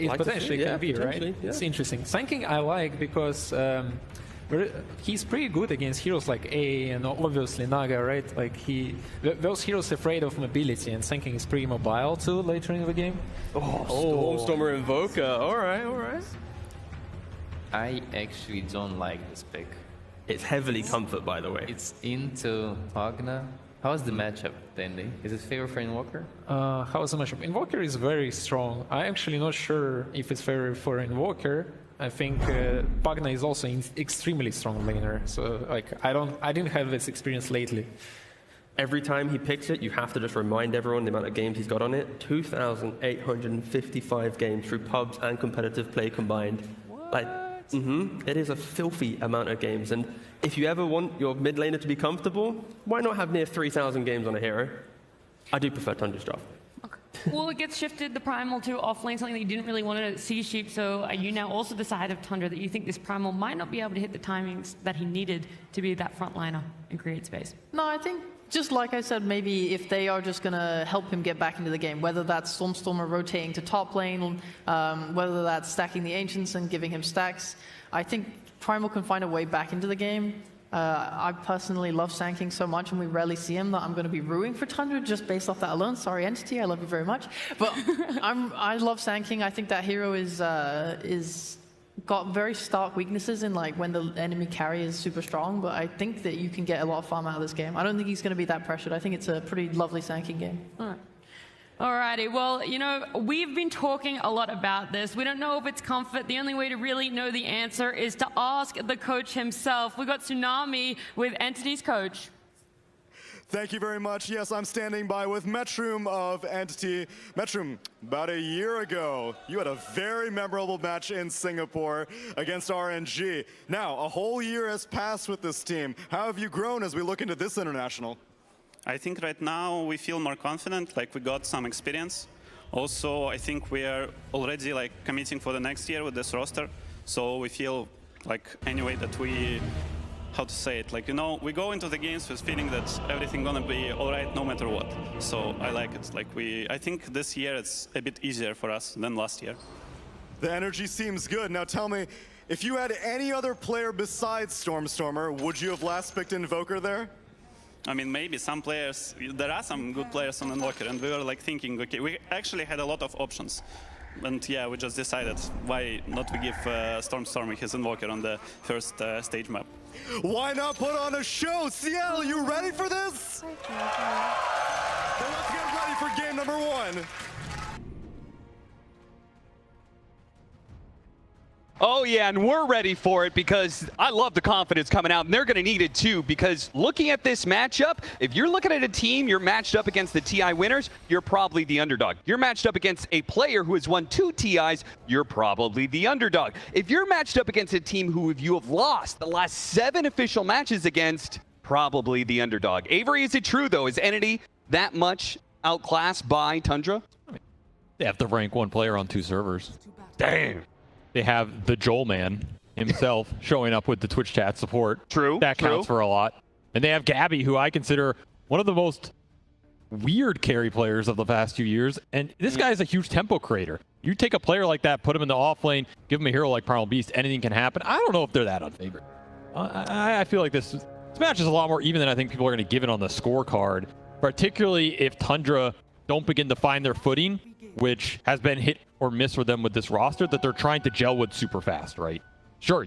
it potentially can be, right? Yeah. It's interesting. Sneyking I like because he's pretty good against heroes like A and obviously Naga, right? Like those heroes afraid of mobility, and Sneyking is pretty mobile too later in the game. Stormstormer Invoker. All right. I actually don't like this pick. It's heavily comfort, by the way. It's into Pagna. How's the matchup, Dandy? Is it favor for Invoker? How is the matchup? Invoker is very strong. I'm actually not sure if it's fair for Invoker. I think Pagna is also an extremely strong laner. So like I didn't have this experience lately. Every time he picks it, you have to just remind everyone the amount of games he's got on it. 2,855 games through pubs and competitive play combined. Like, it is a filthy amount of games. And if you ever want your mid laner to be comfortable, why not have near 3,000 games on a hero? I do prefer Tundra's draft. Well, it gets shifted, the Primal, to offlane, something that you didn't really want to see Sheep, so are you now also the side of Tundra that you think this Primal might not be able to hit the timings that he needed to be that frontliner and create space? No, I think, just like I said, maybe if they are just going to help him get back into the game, whether that's Stormstormer rotating to top lane, whether that's stacking the Ancients and giving him stacks, I think Primal can find a way back into the game. I personally love Sneyking so much, and we rarely see him, that I'm going to be rooting for Tundra just based off that alone. Sorry, Entity, I love you very much. But I love Sneyking. I think that hero is got very stark weaknesses in like when the enemy carry is super strong, but I think that you can get a lot of farm out of this game. I don't think he's going to be that pressured. I think it's a pretty lovely Sneyking game. All right. Alrighty, well, you know, we've been talking a lot about this. We don't know if it's comfort. The only way to really know the answer is to ask the coach himself. We got Tsunami with Entity's coach. Thank you very much. Yes, I'm standing by with Metrum of Entity. Metrum, about a year ago, you had a very memorable match in Singapore against RNG. Now, a whole year has passed with this team. How have you grown as we look into this international? I think right now we feel more confident, like we got some experience. Also, I think we are already like committing for the next year with this roster. So we feel like anyway that we, how to say it, like, you know, we go into the games with feeling that everything gonna be all right no matter what. So I like it. Like I think this year it's a bit easier for us than last year. The energy seems good. Now tell me, if you had any other player besides Stormstormer, would you have last picked Invoker there? I mean, maybe some players, there are some good players on Invoker, and we were like thinking, okay, we actually had a lot of options. And yeah, we just decided, why not we give Stormstormer his Invoker on the first stage map. Why not put on a show? CL, you ready for this? Then let's get ready for game number 1. Oh yeah, and we're ready for it because I love the confidence coming out, and they're going to need it too, because looking at this matchup, if you're looking at a team, you're matched up against the TI winners, you're probably the underdog. You're matched up against a player who has won 2 TIs, you're probably the underdog. If you're matched up against a team who you have lost the last 7 official matches against, probably the underdog. Avery, is it true though? Is Entity that much outclassed by Tundra? They have to rank 1 player on 2 servers. Damn. They have the Joel man himself showing up with the Twitch chat support. True. That counts for a lot. And they have Gabby, who I consider one of the most weird carry players of the past few years. And this guy is a huge tempo creator. You take a player like that, put him in the off lane, give him a hero like Primal Beast, anything can happen. I don't know if they're that unfavored. I feel like this match is a lot more even than I think people are going to give it on the scorecard, particularly if Tundra don't begin to find their footing, which has been hit or miss for them with this roster that they're trying to gel with super fast, right? Sure,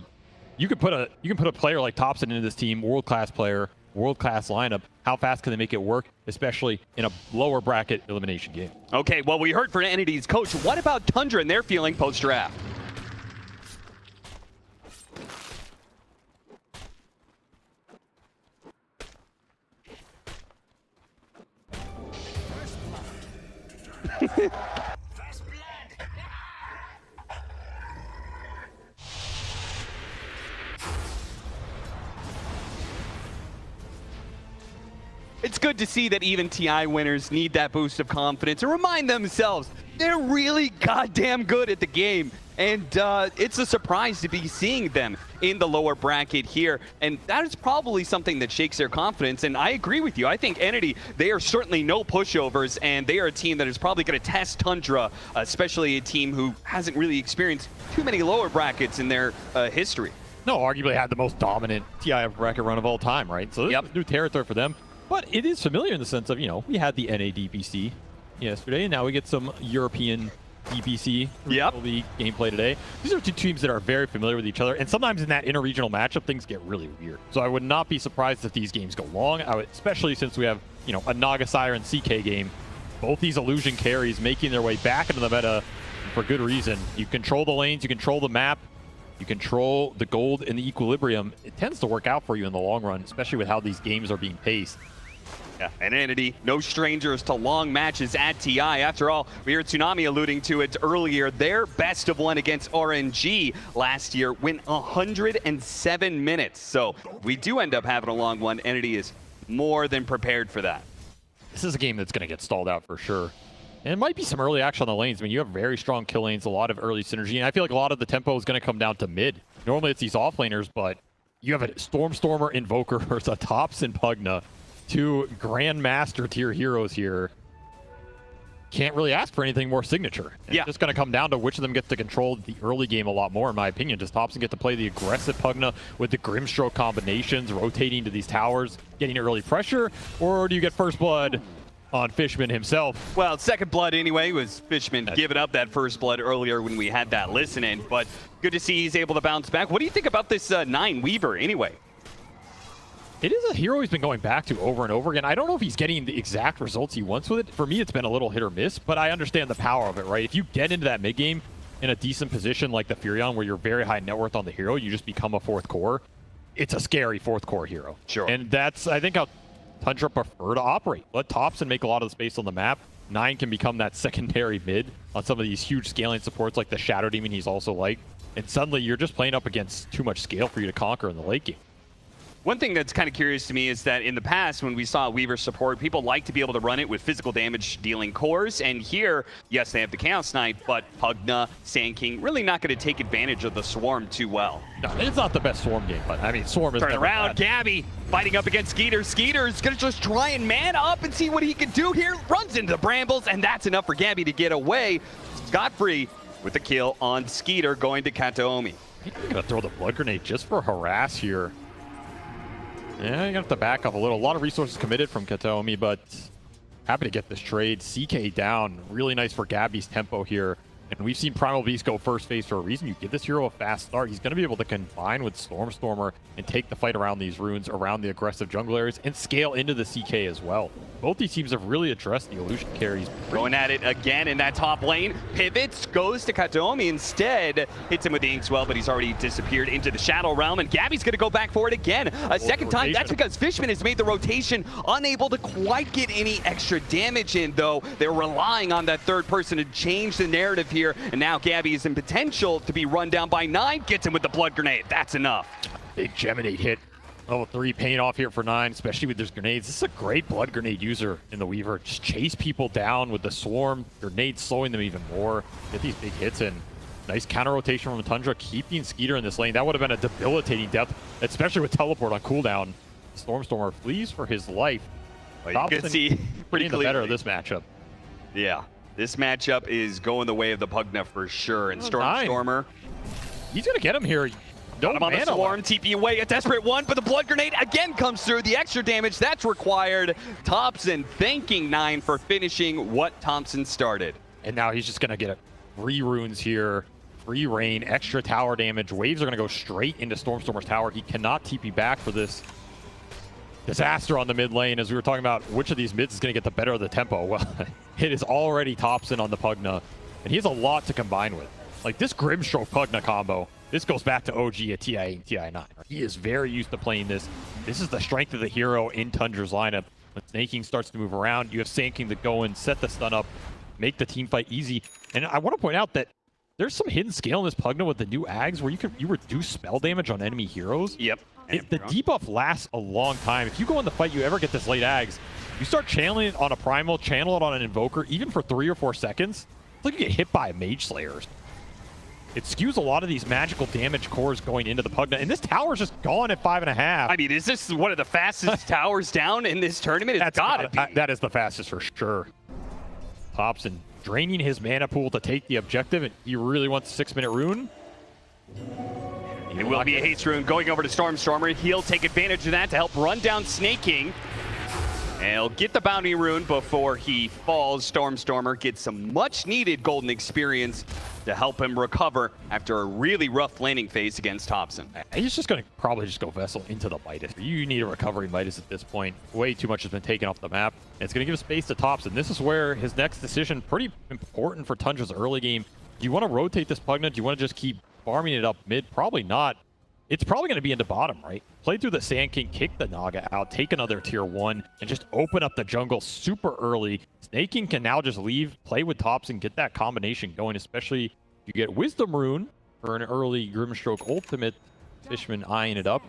you can put a player like Topson into this team, world-class player, world-class lineup. How fast can they make it work, especially in a lower bracket elimination game? Okay, well, we heard from Entity's coach. What about Tundra and their feeling post-draft? It's good to see that even TI winners need that boost of confidence and remind themselves they're really goddamn good at the game. And it's a surprise to be seeing them in the lower bracket here. And that is probably something that shakes their confidence. And I agree with you. I think Entity, they are certainly no pushovers, and they are a team that is probably going to test Tundra, especially a team who hasn't really experienced too many lower brackets in their history. No, arguably had the most dominant TI bracket run of all time, right? So this is new territory for them. But it is familiar in the sense of, you know, we had the NADPC yesterday, and now we get some European DPC league gameplay today. These are two teams that are very familiar with each other, and sometimes in that interregional matchup, things get really weird. So I would not be surprised if these games go long, especially since we have, you know, a Naga Siren CK game. Both these illusion carries making their way back into the meta for good reason. You control the lanes, you control the map, you control the gold and the equilibrium. It tends to work out for you in the long run, especially with how these games are being paced. Yeah, and Entity, no strangers to long matches at TI. After all, we heard Tsunami alluding to it earlier. Their best of one against RNG last year went 107 minutes. So we do end up having a long one. Entity is more than prepared for that. This is a game that's going to get stalled out for sure. And it might be some early action on the lanes. I mean, you have very strong kill lanes, a lot of early synergy, and I feel like a lot of the tempo is going to come down to mid. Normally it's these offlaners, but you have a Stormstormer Invoker versus a Topson Pugna. Two Grandmaster tier heroes here. Can't really ask for anything more signature. It's just going to come down to which of them gets to control the early game a lot more, in my opinion. Does Topson get to play the aggressive Pugna with the Grimstroke combinations, rotating to these towers, getting early pressure? Or do you get first blood on Fishman himself? Well, second blood anyway was Fishman giving up that first blood earlier when we had that listening. But good to see he's able to bounce back. What do you think about this 9 Weaver anyway? It is a hero he's been going back to over and over again. I don't know if he's getting the exact results he wants with it. For me, it's been a little hit or miss, but I understand the power of it, right? If you get into that mid game in a decent position like the Furion, where you're very high net worth on the hero, you just become a fourth core. It's a scary fourth core hero. Sure. And that's, I think, how Tundra prefer to operate. Let Topson make a lot of the space on the map. 9 can become that secondary mid on some of these huge scaling supports like the Shadow Demon he's also like. And suddenly you're just playing up against too much scale for you to conquer in the late game. One thing that's kind of curious to me is that in the past, when we saw Weaver support, people like to be able to run it with physical damage dealing cores. And here, yes, they have the Chaos Knight, but Pugna, Sneyking, really not going to take advantage of the Swarm too well. No, it's not the best Swarm game, but I mean, Swarm is turn around, Gabby fighting up against Skiter. Skiter is going to just try and man up and see what he can do here. Runs into the brambles, and that's enough for Gabby to get away. Scot-free with the kill on Skiter, going to Kataomi. He's going to throw the blood grenade just for harass here. Yeah, you have to back up a little. A lot of resources committed from Kataomi, but happy to get this trade. CK down. Really nice for Gabby's tempo here. And we've seen Primal Beast go first phase for a reason. You give this hero a fast start, he's going to be able to combine with Stormstormer and take the fight around these runes, around the aggressive jungle areas, and scale into the CK as well. Both these teams have really addressed the illusion carries. Going at it again in that top lane. Pivots, goes to Kataomi instead. Hits him with the Inkswell, but he's already disappeared into the Shadow Realm, and Gabby's going to go back for it again. A second time. That's because Fishman has made the rotation, unable to quite get any extra damage in, though. They're relying on that third person to change the narrative here, and now Gabby is in potential to be run down by 9. Gets him with the blood grenade. That's enough. Big Geminate hit. Level 3 paying off here for 9, especially with those grenades. This is a great blood grenade user in the Weaver. Just chase people down with the Swarm. Grenades slowing them even more. Get these big hits in. Nice counter rotation from Tundra, keeping Skiter in this lane. That would have been a debilitating death, especially with teleport on cooldown. Stormstormer flees for his life. Well, you can see pretty the better of this matchup. Yeah, this matchup is going the way of the Pugna for sure. And Stormstormer, he's going to get him here. Got him on the Swarm, TP away, a desperate one, but the blood grenade again comes through. The extra damage that's required. Topson thanking 9 for finishing what Thompson started. And now he's just going to get 3 runes here, free rain, extra tower damage. Waves are going to go straight into Stormstormer's tower. He cannot TP back for this disaster on the mid lane. As we were talking about which of these mids is going to get the better of the tempo. Well, it is already Topson on the Pugna, and he has a lot to combine with. Like this Grimstroke Pugna combo. This goes back to OG at TI8 and TI9. He is very used to playing this. This is the strength of the hero in Tundra's lineup. When Sneyking starts to move around, you have Sneyking to go and set the stun up, make the team fight easy. And I want to point out that there's some hidden scale in this Pugna with the new Ags where you reduce spell damage on enemy heroes. Yep. The debuff lasts a long time. If you go in the fight, you ever get this late Ags, you start channeling it on a Primal, channel it on an Invoker, even for 3 or 4 seconds, It's like you get hit by a Mage Slayer. It skews a lot of these magical damage cores going into the Pugna, and this tower's just gone at 5.5. I mean, is this one of the fastest towers down in this tournament? It's gotta be. That is the fastest for sure. Topson draining his mana pool to take the objective, and he really wants a 6-minute rune. It will be a haste rune going over to Stormstormer. He'll take advantage of that to help run down Sneyking. And he'll get the bounty rune before he falls. Stormstormer gets some much needed golden experience to help him recover after a really rough landing phase against Topson. He's just going to probably just go Vessel into the Midas. You need a recovery Midas at this point. Way too much has been taken off the map. And it's going to give space to Topson. This is where his next decision, pretty important for Tundra's early game. Do you want to rotate this Pugna? Do you want to just keep farming it up mid? Probably not. It's probably going to be into bottom, right? Play through the Sneyking, kick the Naga out, take another tier 1, and just open up the jungle super early. Sneyking can now just leave, play with Topson, get that combination going, especially if you get Wisdom Rune for an early Grimstroke ultimate. Fishman eyeing it up.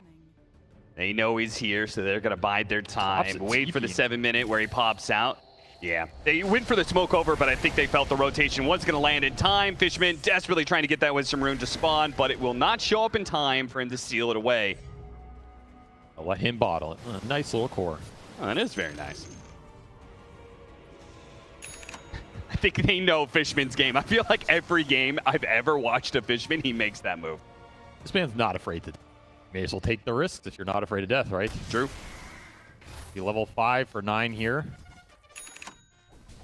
They know he's here, so they're going to bide their time. Topson Wait for the TP. 7-minute where he pops out. Yeah, they went for the smoke over, but I think they felt the rotation was going to land in time. Fishman desperately trying to get that Wisdom Rune to spawn, but it will not show up in time for him to steal it away. I'll let him bottle it. Nice little core. Oh, that is very nice. I think they know Fishman's game. I feel like every game I've ever watched of Fishman, he makes that move. This man's not afraid to. May as well take the risks if you're not afraid of death, right? True. Be level 5 for 9 here.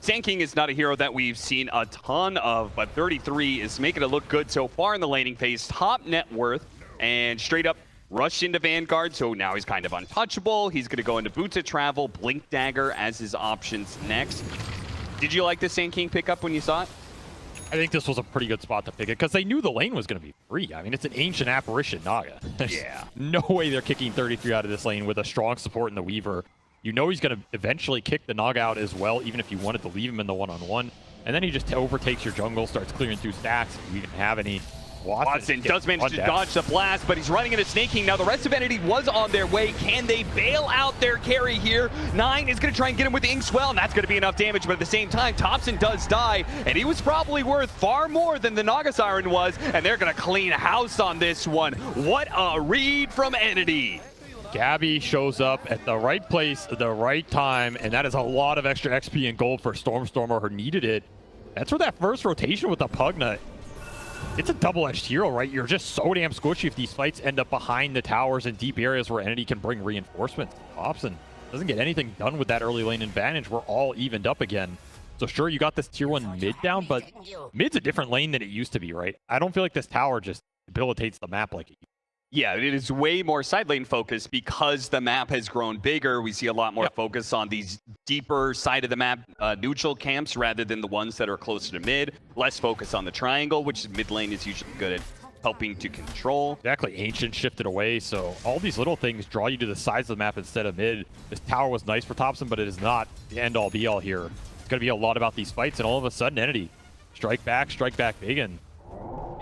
Sneyking is not a hero that we've seen a ton of, but 33 is making it look good so far in the laning phase. Top net worth, and straight up rushed into Vanguard, so now he's kind of untouchable. He's going to go into Boots of Travel, Blink Dagger as his options next. Did you like the Sneyking pickup when you saw it? I think this was a pretty good spot to pick it because they knew the lane was going to be free. I mean, it's an ancient apparition Naga. There's no way they're kicking 33 out of this lane with a strong support in the Weaver. You know he's going to eventually kick the Naga out as well, even if you wanted to leave him in the one-on-one. And then he just overtakes your jungle, starts clearing through stacks if you even have any. Watson does manage to dodge the blast, but he's running into Sneyking. Now the rest of Entity was on their way. Can they bail out their carry here? 9 is going to try and get him with the Inkswell, and that's going to be enough damage. But at the same time, Topson does die, and he was probably worth far more than the Naga Siren was, and they're going to clean house on this one. What a read from Entity. Gabby shows up at the right place at the right time, and that is a lot of extra XP and gold for Stormstormer who needed it. That's where that first rotation with the Pugna, it's a double-edged hero, right? You're just so damn squishy if these fights end up behind the towers in deep areas where Entity can bring reinforcements. Topson doesn't get anything done with that early lane advantage. We're all evened up again. So sure, you got this tier 1 mid down, but mid's a different lane than it used to be, right? I don't feel like this tower just debilitates the map like it used to. Yeah, it is way more side lane focused because the map has grown bigger. We see a lot more focus on these deeper side of the map neutral camps rather than the ones that are closer to mid. Less focus on the triangle, which mid lane is usually good at helping to control. Exactly, Ancient shifted away, so all these little things draw you to the sides of the map instead of mid. This tower was nice for Topson, but it is not the end-all be-all here. It's going to be a lot about these fights, and all of a sudden, Entity strike back big, and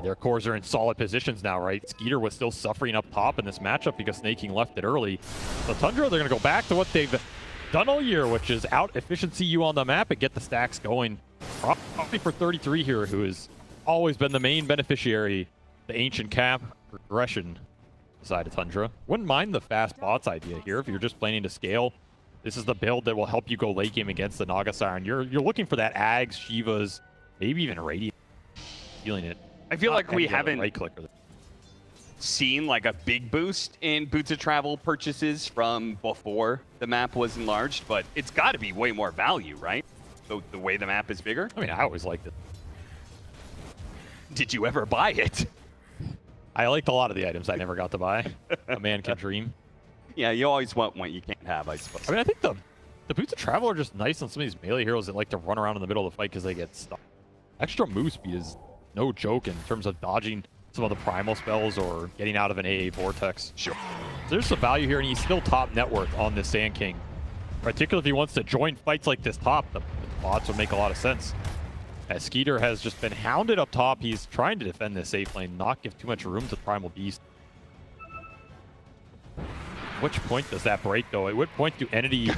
their cores are in solid positions now, right? Skiter was still suffering up top in this matchup because Sneyking left it early. So Tundra, they're going to go back to what they've done all year, which is out-efficiency you on the map and get the stacks going. Probably for 33 here, who has always been the main beneficiary, the Ancient Cap progression side of Tundra. Wouldn't mind the fast bots idea here if you're just planning to scale. This is the build that will help you go late game against the Naga Siren. You're looking for that Ags, Shivas, maybe even Radiant. Feeling it. I feel like we haven't right clicker. seen like a big boost in Boots of Travel purchases from before the map was enlarged, but it's got to be way more value, right? The way the map is bigger. I mean, I always liked it. Did you ever buy it? I liked a lot of the items I never got to buy. A man can dream. Yeah, you always want what you can't have, I suppose. I mean, I think the Boots of Travel are just nice on some of these melee heroes that like to run around in the middle of the fight because they get stuck. Extra move speed is no joke in terms of dodging some of the primal spells or getting out of an AA vortex. Sure. There's some value here, and he's still top net worth on this Sneyking. Particularly if he wants to join fights like this top, the bots would make a lot of sense. As Skiter has just been hounded up top, he's trying to defend this safe lane, not give too much room to the Primal Beast. Which point does that break, though? At what point do Entity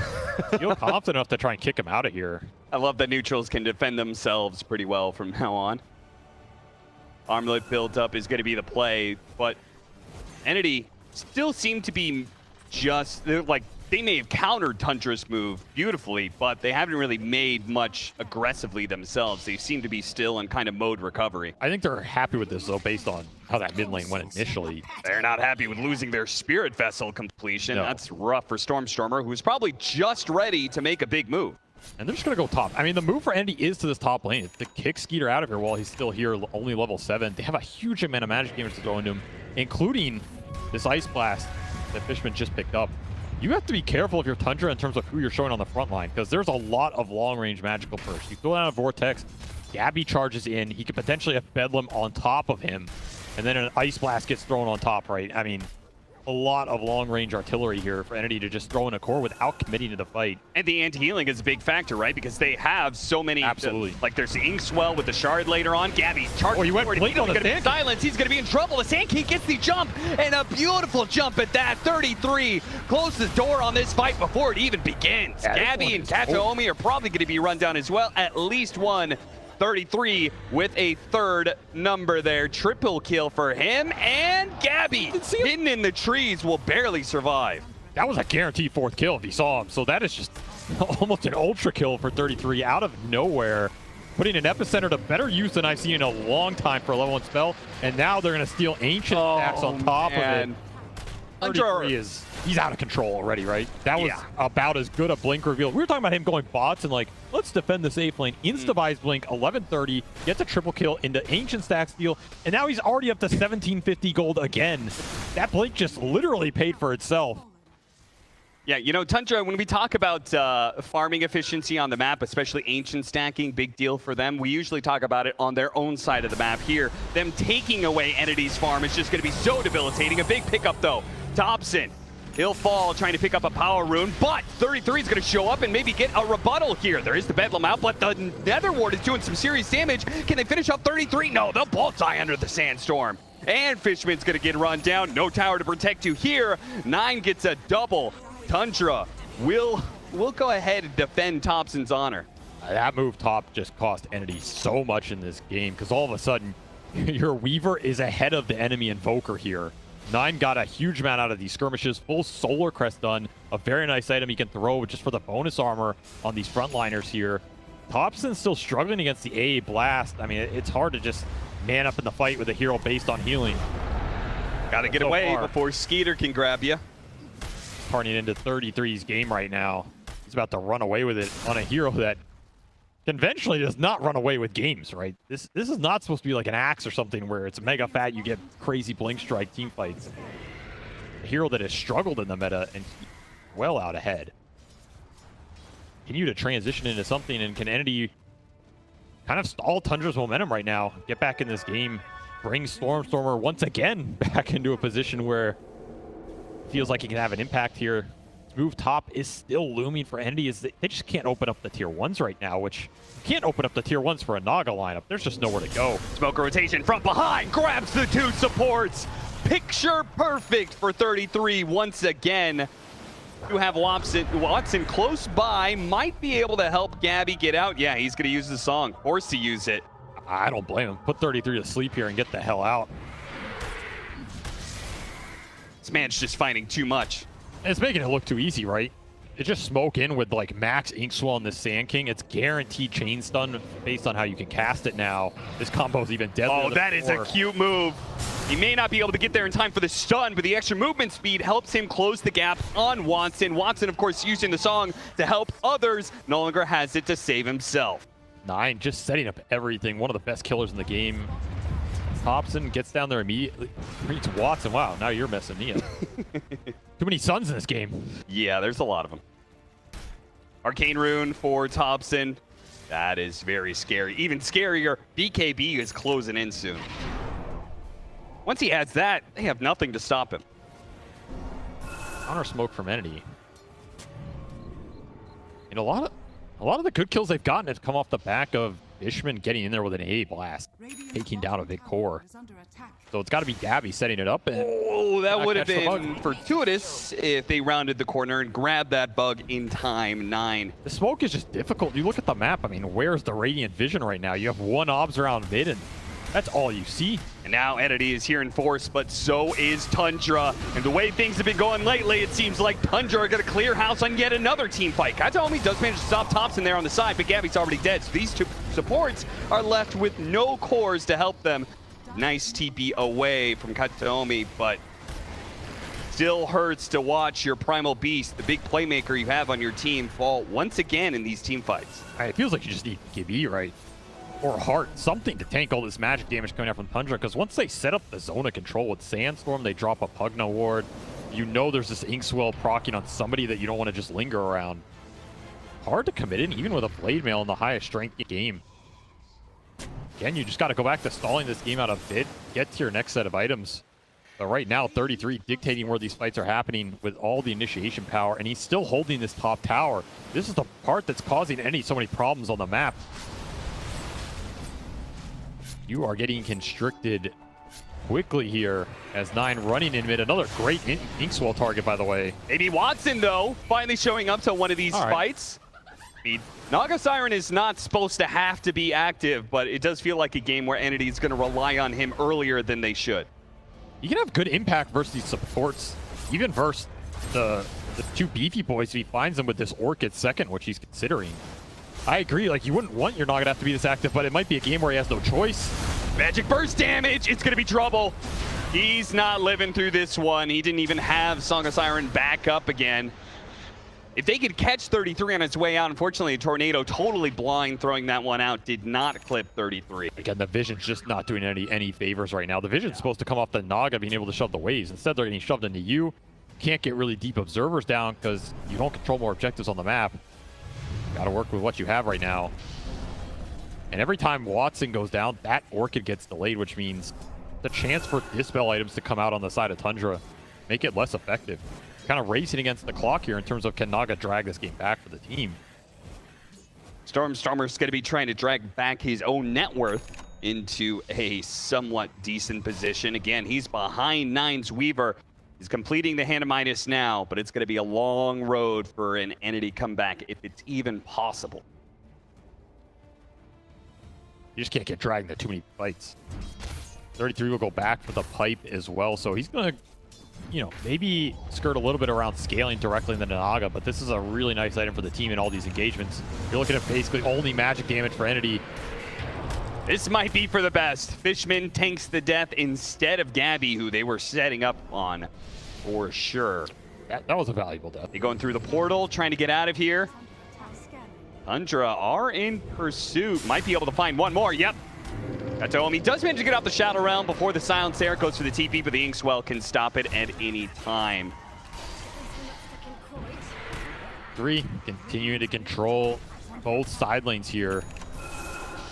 feel confident enough to try and kick him out of here? I love that neutrals can defend themselves pretty well from now on. Armlet built up is going to be the play, but Entity still seem to be just, like, they may have countered Tundra's move beautifully, but they haven't really made much aggressively themselves. They seem to be still in kind of mode recovery. I think they're happy with this, though, based on how that mid lane went initially. They're not happy with losing their Spirit Vessel completion. No. That's rough for Stormstormer, who's probably just ready to make a big move. And they're just going to go top. I mean, the move for Entity is to this top lane. It's to kick Skiter out of here while he's still here, only level 7. They have a huge amount of magic damage to throw into him, including this Ice Blast that Fishman just picked up. You have to be careful if you're Tundra in terms of who you're showing on the front line, because there's a lot of long-range magical bursts. You throw down a Vortex, Gabby charges in, he could potentially have Bedlam on top of him, and then an Ice Blast gets thrown on top, right? I mean, a lot of long-range artillery here for Entity to just throw in a core without committing to the fight. And the anti-healing is a big factor, right? Because they have so many... Absolutely. Like, there's the Inkswell with the Shard later on. Gabby charging he went forward. blink He's on the going to be Sand. silenced. He's going to be in trouble. The Sand King gets the jump, and a beautiful jump at that. 33 closes the door on this fight before it even begins. Yeah, Gabby and Kataomi are probably going to be run down as well. At least one. 33 with a third number there. Triple kill for him, and Gabby hidden in the trees will barely survive. That was a guaranteed 4th kill if he saw him. So that is just almost an ultra kill for 33 out of nowhere. Putting an Epicenter to better use than I've seen in a long time for a level 1 spell. And now they're going to steal Ancient stacks on top of it. 33 is, he's out of control already, right? That was about as good a blink reveal. We were talking about him going bots and like, let's defend this A lane. Insta-buys blink, 1130, gets a triple kill into Ancient stack steal, and now he's already up to 1750 gold again. That blink just literally paid for itself. Yeah, you know, Tundra, when we talk about farming efficiency on the map, especially Ancient stacking, big deal for them. We usually talk about it on their own side of the map here. Them taking away Entity's farm is just going to be so debilitating. A big pickup, though. Topson, he'll fall trying to pick up a power rune, but 33 is going to show up and maybe get a rebuttal here. There is the Bedlam out, but the Nether Ward is doing some serious damage. Can they finish off 33? No, they'll both die under the Sandstorm. And Fishman's going to get run down. No tower to protect you here. 9 gets a double. Tundra will go ahead and defend Topson's honor. That move top just cost Entity so much in this game, because all of a sudden, your Weaver is ahead of the enemy Invoker here. 9 got a huge amount out of these skirmishes, full Solar Crest done, a very nice item he can throw just for the bonus armor on these frontliners here. Topson's still struggling against the AA Blast. I mean, it's hard to just man up in the fight with a hero based on healing. Gotta get away before Skiter can grab you. Turning into 33's game right now. He's about to run away with it on a hero that conventionally does not run away with games, right? This is not supposed to be like an Axe or something where it's mega fat, you get crazy blink strike team fights. A hero that has struggled in the meta and well out ahead. Continue to transition into something, and can Entity kind of stall Tundra's momentum right now, get back in this game, bring Stormstormer once again back into a position where it feels like he can have an impact here. Move top is still looming for Entity. Is they just can't open up the tier 1s right now, which you can't open up the tier 1s for a Naga lineup. There's just nowhere to go. Smoke rotation from behind, grabs the 2 supports. Picture perfect for 33 once again. You have Watson close by, might be able to help Gabby get out. Yeah, he's going to use the song, forced to use it. I don't blame him. Put 33 to sleep here and get the hell out. This man's just fighting too much. And it's making it look too easy, right? It's just smoke in with like max Inkswell and the Sand King. It's guaranteed chain stun based on how you can cast it now. This combo is even deadlier. Oh, that is a cute move. He may not be able to get there in time for the stun, but the extra movement speed helps him close the gap on Watson. Watson, of course, using the song to help others. No longer has it to save himself. 9 just setting up everything. One of the best killers in the game. Topson gets down there immediately. Reads Watson. Wow, now you're messing me up. Too many suns in this game. Yeah, there's a lot of them. Arcane Rune for Topson. That is very scary. Even scarier, BKB is closing in soon. Once he has that, they have nothing to stop him. Counter smoke from Entity. And a lot of the good kills they've gotten have come off the back of Fishman getting in there with an A blast, taking down a big core. So it's got to be Gabby setting it up. And oh, that would have been fortuitous if they rounded the corner and grabbed that bug in time. 9. The smoke is just difficult. You look at the map. I mean, where's the Radiant Vision right now? You have 1 obs around mid, and that's all you see. And now Entity is here in force, but so is Tundra. And the way things have been going lately, it seems like Tundra are going to clear house on yet another team fight. Kataomi does manage to stop Topson there on the side, but Gabby's already dead. So these 2 supports are left with no cores to help them. Nice TP away from Kataomi, but still hurts to watch your primal beast, the big playmaker you have on your team, fall once again in these team fights. It feels like you just need PKB, right? Or Heart, something to tank all this magic damage coming out from Tundra, because once they set up the zone of control with Sandstorm, they drop a Pugna ward. You know there's this Inkswell proccing on somebody that you don't want to just linger around. Hard to commit in, even with a Blade Mail in the highest strength game. Again, you just got to go back to stalling this game out a bit, get to your next set of items. But right now, 33 dictating where these fights are happening with all the initiation power, and he's still holding this top tower. This is the part that's causing so many problems on the map. You are getting constricted quickly here as 9 running in mid. Another great Inkswell target, by the way. Maybe Watson, though, finally showing up to one of these fights. Naga Siren is not supposed to have to be active, but it does feel like a game where Entity is going to rely on him earlier than they should. You can have good impact versus these supports, even versus the 2 beefy boys if he finds them with this Orchid second, which he's considering. I agree, like, you wouldn't want your Naga to have to be this active, but it might be a game where he has no choice. Magic burst damage, it's going to be trouble. He's not living through this one. He didn't even have Song of Siren back up again. If they could catch 33 on its way out, unfortunately, a Tornado totally blind throwing that one out did not clip 33. Again, the Vision's just not doing any favors right now. The Vision's supposed to come off the Naga being able to shove the waves. Instead, they're getting shoved into you. Can't get really deep observers down because you don't control more objectives on the map. Got to work with what you have right now. And every time Watson goes down, that Orchid gets delayed, which means the chance for Dispel items to come out on the side of Tundra make it less effective. Kind of racing against the clock here in terms of can Naga drag this game back for the team. Stormstormer is going to be trying to drag back his own net worth into a somewhat decent position. Again, he's behind 9's Weaver. He's completing the Hand of Midas now, but it's going to be a long road for an Entity comeback if it's even possible. You just can't get dragged into too many fights. 33 will go back for the pipe as well, so he's going to, you know, maybe skirt a little bit around scaling directly in the Naga, but this is a really nice item for the team in all these engagements. You're looking at basically only magic damage for Entity. This might be for the best. Fishman tanks the death instead of Gabby, who they were setting up on for sure. That was a valuable death. They're going through the portal, trying to get out of here. Tundra are in pursuit. Might be able to find one more. Yep. Kataomi does manage to get out the Shadow Realm before the Silence there. Goes for the TP, but the Inkswell can stop it at any time. 3 continuing to control both side lanes here.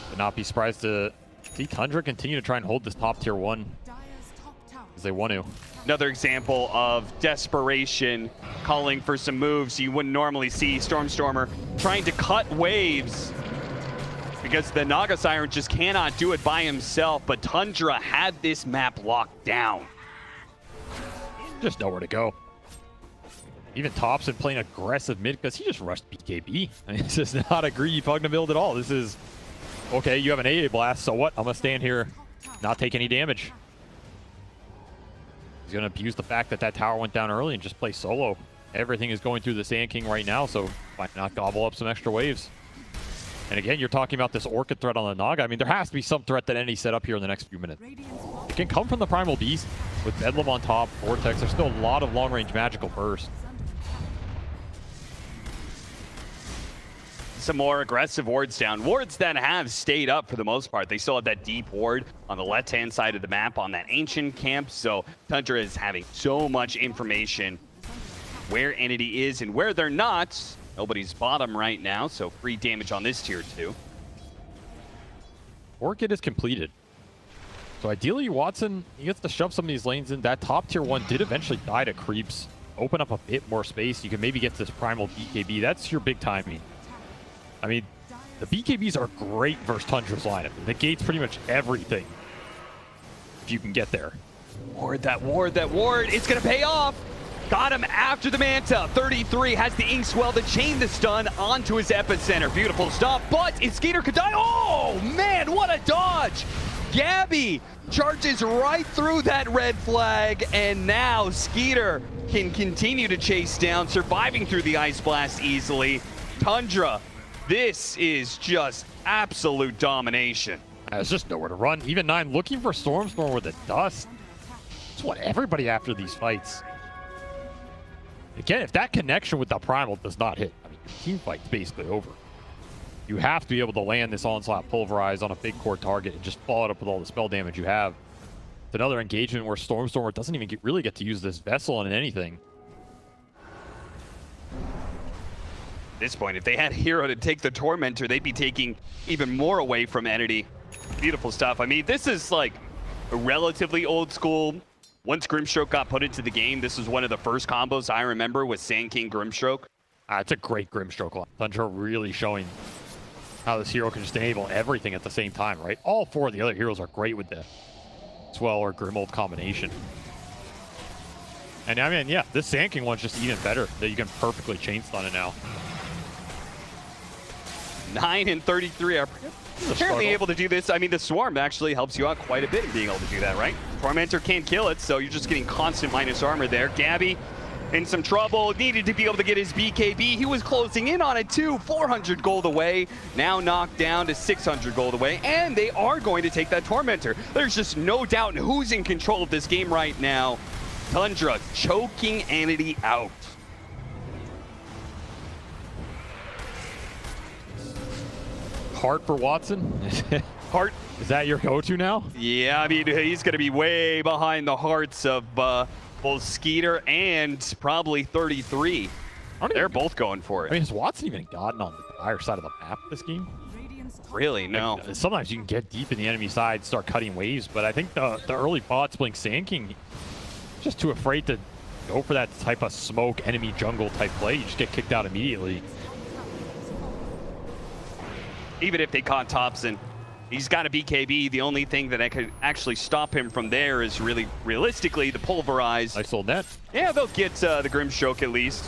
Would not be surprised to see Tundra continue to try and hold this top tier 1 as they want to. Another example of desperation, calling for some moves you wouldn't normally see. Stormstormer trying to cut waves because the Naga Siren just cannot do it by himself, but Tundra had this map locked down. Just nowhere to go. Even Topson playing aggressive mid because he just rushed BKB. I mean, this is not a greedy Pugna build at all. This is, okay, you have an AA blast, so what? I'm going to stand here, not take any damage. He's going to abuse the fact that that tower went down early and just play solo. Everything is going through the Sneyking right now, so why not gobble up some extra waves? And again, you're talking about this Orchid threat on the Naga. I mean, there has to be some threat that any set up here in the next few minutes. It can come from the Primal Beast with Bedlam on top, Vortex. There's still a lot of long-range magical burst. Some more aggressive wards down. Wards that have stayed up for the most part. They still have that deep ward on the left-hand side of the map on that ancient camp. So Tundra is having so much information where Entity is and where they're not. Nobody's bottom right now, so free damage on this tier 2. Orchid is completed. So ideally, Watson, he gets to shove some of these lanes in. That top tier 1 did eventually die to creeps. Open up a bit more space. You can maybe get to this primal BKB. That's your big timing. I mean, The BKBs are great versus Tundra's lineup. It negates pretty much everything if you can get there. Ward, that ward, that ward. It's going to pay off. Got him after the Manta. 33 has the Inkswell to chain the stun onto his epicenter. Beautiful stop, but it's skiter could die. Oh, man, what a dodge. Gabby charges right through that red flag, and now skiter can continue to chase down, surviving through the Ice Blast easily. Tundra, this is just absolute domination. There's just nowhere to run. Even 9 looking for Stormstormer with the dust. That's what everybody after these fights. Again, if that connection with the Primal does not hit, I mean, your team fight's basically over. You have to be able to land this Onslaught Pulverize on a big core target and just follow it up with all the spell damage you have. It's another engagement where Stormstormer doesn't even really get to use this Vessel in anything. At this point, if they had Hero to take the Tormentor, they'd be taking even more away from Entity. Beautiful stuff. I mean, this is like a relatively old school. Once Grimstroke got put into the game, this was one of the first combos I remember with Sneyking Grimstroke. It's a great Grimstroke line. Tundra really showing how this hero can just enable everything at the same time, right? All 4 of the other heroes are great with the Swell or Grimold combination. And I mean, yeah, this Sneyking one's just even better, that you can perfectly chain stun it now. 9 and 33 are apparently able to do this. I mean, the Swarm actually helps you out quite a bit in being able to do that, right? Tormentor can't kill it, so you're just getting constant minus armor there. Gabby in some trouble, needed to be able to get his BKB. He was closing in on it too, 400 gold away. Now knocked down to 600 gold away, and they are going to take that Tormentor. There's just no doubt in who's in control of this game right now. Tundra choking Entity out. Heart for Watson? Heart. Is that your go-to now? Yeah, I mean, he's going to be way behind the hearts of both skiter and probably 33. They're both going for it. I mean, has Watson even gotten on the higher side of the map this game? Really, no. Like, sometimes you can get deep in the enemy side, start cutting waves, but I think the early bots playing Sneyking just too afraid to go for that type of smoke enemy jungle type play. You just get kicked out immediately. Even if they caught Topson, he's got a BKB. The only thing that could actually stop him from there is really, realistically, the Pulverize. Nice little net. Yeah, they'll get the Grimstroke at least.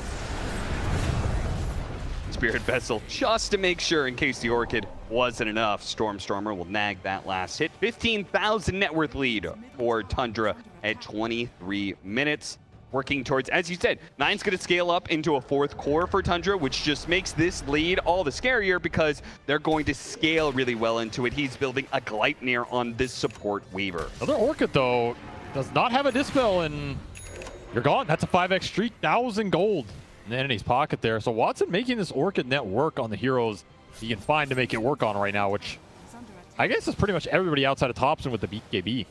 Spirit Vessel, just to make sure in case the Orchid wasn't enough. Stormstormer will nag that last hit. 15,000 net worth lead for Tundra at 23 minutes. Working towards, as you said, 9's going to scale up into a 4th core for Tundra, which just makes this lead all the scarier because they're going to scale really well into it. He's building a Gleipnir on this support Weaver. Another Orchid, though, does not have a Dispel, and you're gone. That's a 5x streak, 1,000 gold in Entity's pocket there. So Watson making this Orchid net work on the heroes he can find to make it work on right now, which I guess is pretty much everybody outside of Topson with the BKB.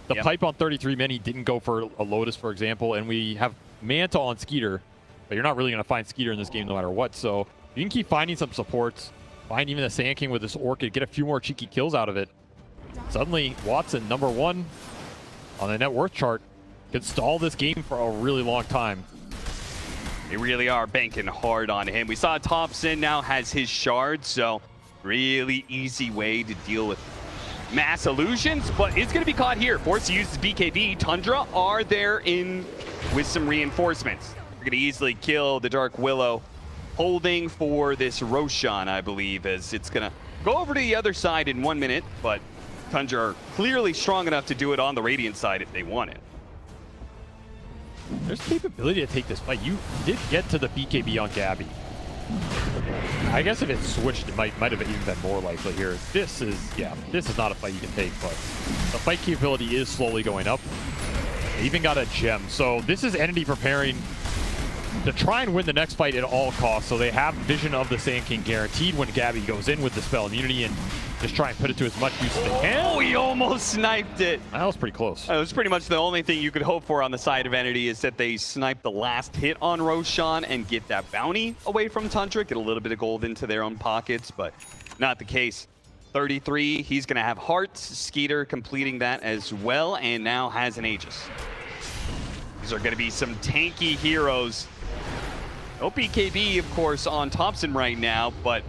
The pipe on 33 men, he didn't go for a Lotus, for example, and we have Manta on skiter, but you're not really going to find skiter in this game no matter what, so you can keep finding some supports, find even the Sneyking with this Orchid, get a few more cheeky kills out of it. Suddenly, Watson, number 1 on the net worth chart, could stall this game for a really long time. They really are banking hard on him. We saw Topson now has his shards, so really easy way to deal with mass illusions, but it's going to be caught here. Forced to use his BKB. Tundra are there in with some reinforcements. They're going to easily kill the Dark Willow. Holding for this Roshan, I believe, as it's going to go over to the other side in 1 minute, but Tundra are clearly strong enough to do it on the Radiant side if they want it. There's capability to take this fight. You did get to the BKB on Gabby. I guess if it switched, it might have even been more likely here. This is not a fight you can take, but the fight capability is slowly going up. They even got a gem. So this is Entity preparing to try and win the next fight at all costs. So they have Vision of the Sneyking guaranteed when Gabby goes in with the spell immunity and just try and put it to as much use as they can. Oh, he almost sniped it. That was pretty close. It was pretty much the only thing you could hope for on the side of Entity is that they snipe the last hit on Roshan and get that bounty away from Tundra, get a little bit of gold into their own pockets, but not the case. 33, he's going to have hearts. Skiter completing that as well, and now has an Aegis. These are going to be some tanky heroes. No BKB, of course, on Topson right now, but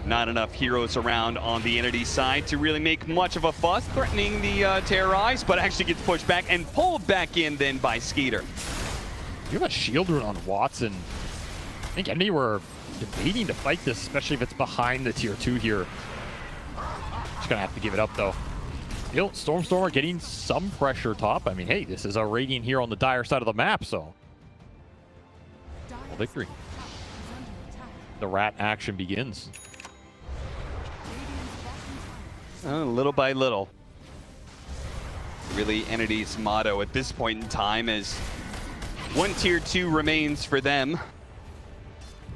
Not enough heroes around on the Entity side to really make much of a fuss, threatening the Terrorize, but actually gets pushed back and pulled back in then by Skiter. You have a shield rune on Watson. I think Entity were debating to fight this, especially if it's behind the tier 2 here. Just gonna have to give it up though. Still, Stormstormer getting some pressure top. I mean, hey, this is a Radiant here on the dire side of the map, so. Well, victory. The rat action begins. Little by little. Really Entity's motto at this point in time is one tier 2 remains for them.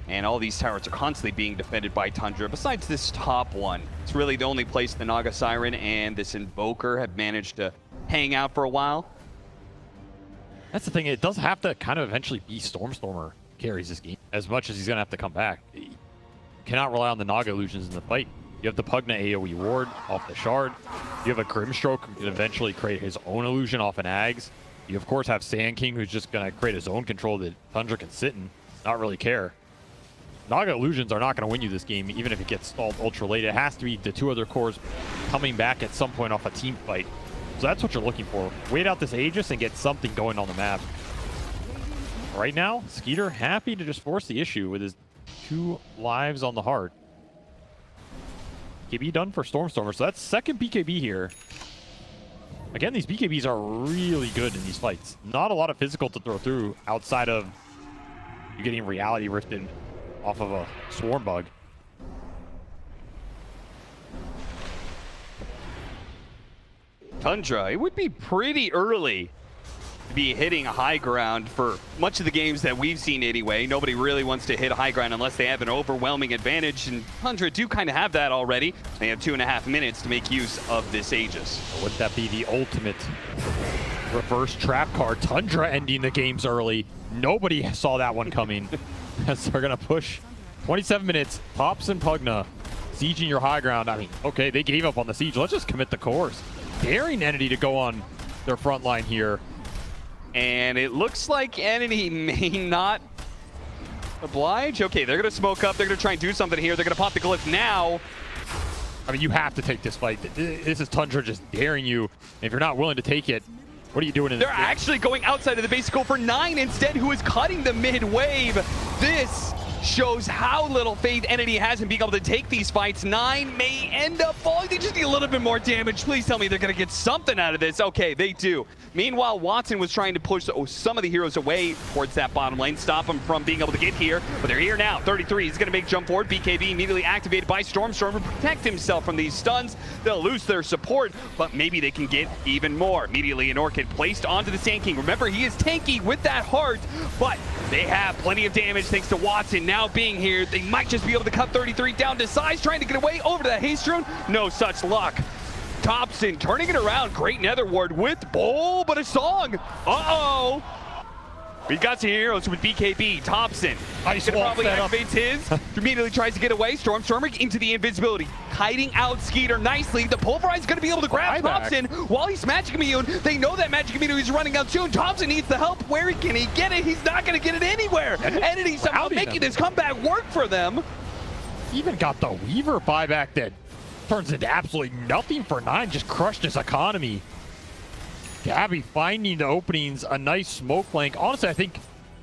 And all these towers are constantly being defended by Tundra. Besides this top one, it's really the only place the Naga Siren and this Invoker have managed to hang out for a while. That's the thing, it does have to kind of eventually be Stormstormer carries this game, as much as he's gonna have to come back. You cannot rely on the Naga illusions in the fight. You have the Pugna AoE ward off the shard. You have a Grimstroke who can eventually create his own illusion off an Ags. You of course have Sneyking who's just gonna create his own control that Tundra can sit in, not really care. Naga illusions are not gonna win you this game, even if it gets stalled ultra late. It has to be the 2 other cores coming back at some point off a team fight. So that's what you're looking for. Wait out this Aegis and get something going on the map. Right now, Skiter happy to just force the issue with his 2 lives on the heart. BKB done for Stormstormer, so that's second BKB here. Again, these BKBs are really good in these fights. Not a lot of physical to throw through outside of you getting reality rifted off of a swarm bug. Tundra, it would be pretty early to be hitting high ground for much of the games that we've seen anyway. Nobody really wants to hit high ground unless they have an overwhelming advantage, and Tundra do kind of have that already. They have 2.5 minutes to make use of this Aegis. Would that be the ultimate reverse trap card? Tundra ending the games early. Nobody saw that one coming. As they're gonna push 27 minutes, Topson Pugna, sieging your high ground. I mean, okay, they gave up on the siege. Let's just commit the cores. Daring Entity to go on their front line here. And it looks like Entity may not oblige. Okay, they're going to smoke up. They're going to try and do something here. They're going to pop the glyph now. I mean, you have to take this fight. This is Tundra just daring you. If you're not willing to take it, what are you doing in They're actually going outside of the basic goal for 9 instead, who is cutting the mid wave. This shows how little faith Entity has in being able to take these fights. 9 may end up falling. They just need a little bit more damage. Please tell me they're going to get something out of this. Okay, they do. Meanwhile, Watson was trying to push some of the heroes away towards that bottom lane, stop them from being able to get here, but they're here now. 33 is going to make jump forward. BKB immediately activated by Stormstormer to protect himself from these stuns. They'll lose their support, but maybe they can get even more. Immediately an Orchid placed onto the Sneyking. Remember, he is tanky with that heart, but they have plenty of damage thanks to Watson now being here. They might just be able to cut 33 down to size, trying to get away over to that haste rune. No such luck. Topson turning it around. Great nether ward with Bull, but a song. Uh-oh. We got some heroes with BKB. Topson probably activates his. Immediately tries to get away. Stormstormer into the invisibility. Kiting out Skiter nicely. The Pulverize is going to be able to grab Topson while he's magic immune. They know that magic immune is running out soon. Topson needs the help. Where can he get it? He's not going to get it anywhere. Entity somehow making this comeback work for them. Even got the Weaver buyback that turns into absolutely nothing for 9. Just crushed his economy. Gabby finding the openings, a nice smoke flank. Honestly, I think